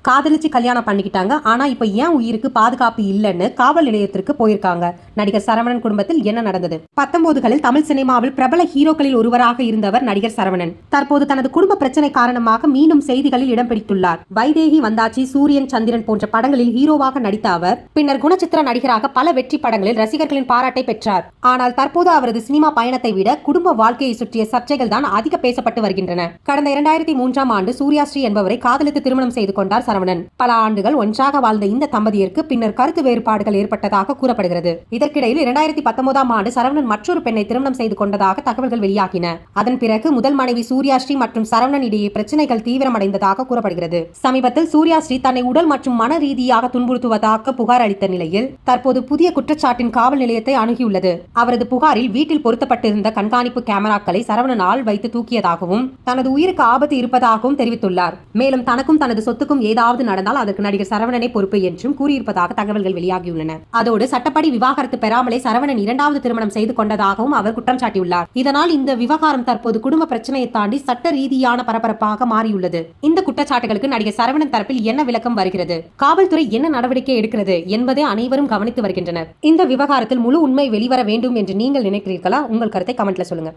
காதலிச்சு கல்யாணம் பண்ணிக்கிட்டாங்க. ஆனா இப்ப ஏன் உயிருக்கு பாதுகாப்பு இல்லைன்னு காவல் நிலையத்திற்கு போயிருக்காங்க. நடிகர் சரவணன் குடும்பத்தில் என்ன நடந்தது? 19களில் தமிழ் சினிமாவில் பிரபல ஹீரோக்களில் ஒருவராக இருந்தவர் நடிகர் சரவணன். தற்போது தனது குடும்ப பிரச்சனை காரணமாக மீண்டும் செய்திகளில் இடம் பிடித்துள்ளார். வைதேகி வந்தாச்சி, சூரியன் சந்திரன் போன்ற படங்களில் ஹீரோவாக நடித்த அவர் பின்னர் குணச்சித்திர நடிகராக பல வெற்றி படங்களில் ரசிகர்களின் பாராட்டை பெற்றார். ஆனால் தற்போது அவரது சினிமா பயணத்தை விட குடும்ப வாழ்க்கையை சுற்றிய சர்ச்சைகள் தான் அதிக பேசப்பட்டு வருகின்றன. கடந்த 2003ஆம் ஆண்டு சூர்யாஸ்ரீ என்பவரை காதலித்து திருமணம் செய்து கொண்டார் சரவணன். பல ஆண்டுகள் ஒன்றாக வாழ்ந்த இந்த தம்பதியருக்கு பின்னர் கருத்து வேறுபாடுகள் ஏற்பட்டதாக கூறப்படுகிறது. இதற்கிடையில் 2019ஆம் ஆண்டு சரவணன் மற்றொரு பெண்ணை திருமணம் செய்து கொண்டதாக தகவல்கள் வெளியாகின. அதன் பிறகு முதல் மனைவி சூர்யாஸ்ரீ மற்றும் சரவணன் இடையே பிரச்சனைகள் தீவிரமடைந்ததாக கூறப்படுகிறது. சமீபத்தில் சூர்யாஸ்ரீ தன்னை உடல் மற்றும் மன ரீதியாக துன்புறுத்துவதாக புகார் அளித்த நிலையில் தற்போது புதிய குற்றச்சாட்டின் காவல் நிலையத்தை அணுகியுள்ளது. அவரது புகாரில் வீட்டில் பொருத்தப்பட்டிருந்த கண்காணிப்பு கேமராக்களை சரவணன் ஆள் வைத்து தூக்கியதாகவும் தனது உயிருக்கு ஆபத்து இருப்பதாகவும் தெரிவித்துள்ளார். மேலும் தனக்கும் தனது சொத்துக்கும் ஏதாவது நடந்தால் அதற்கு நடிகர் சரவணனே பொறுப்பு என்றும் கூறியிருப்பதாக தகவல்கள் வெளியாகியுள்ளன. அதோடு சட்டப்படி விவாகரத்து பெறாமலே சரவணன் இரண்டாவது திருமணம் செய்து கொண்டதாகவும் அவர் குற்றம் சாட்டியுள்ளார். இதனால் இந்த விவகாரம் தற்போது குடும்ப பிரச்சனையை தாண்டி சட்ட ரீதியான பரபரப்பாக மாறியுள்ளது. இந்த குற்றச்சாட்டுகளுக்கு நடிகர் சரவணன் தரப்பில் என்ன விளக்கம் வருகிறது? காவல்துறை என்ன நடவடிக்கை எடுக்கிறது என்பதை அனைவரும் கவனித்து வருகின்றனர். இந்த விவகாரத்தில் முழு உண்மை வெளிவர வேண்டும் என்று நீங்கள் நினைக்கிறீர்களா? உங்கள் கருத்தை கமெண்ட்ல சொல்லுங்க.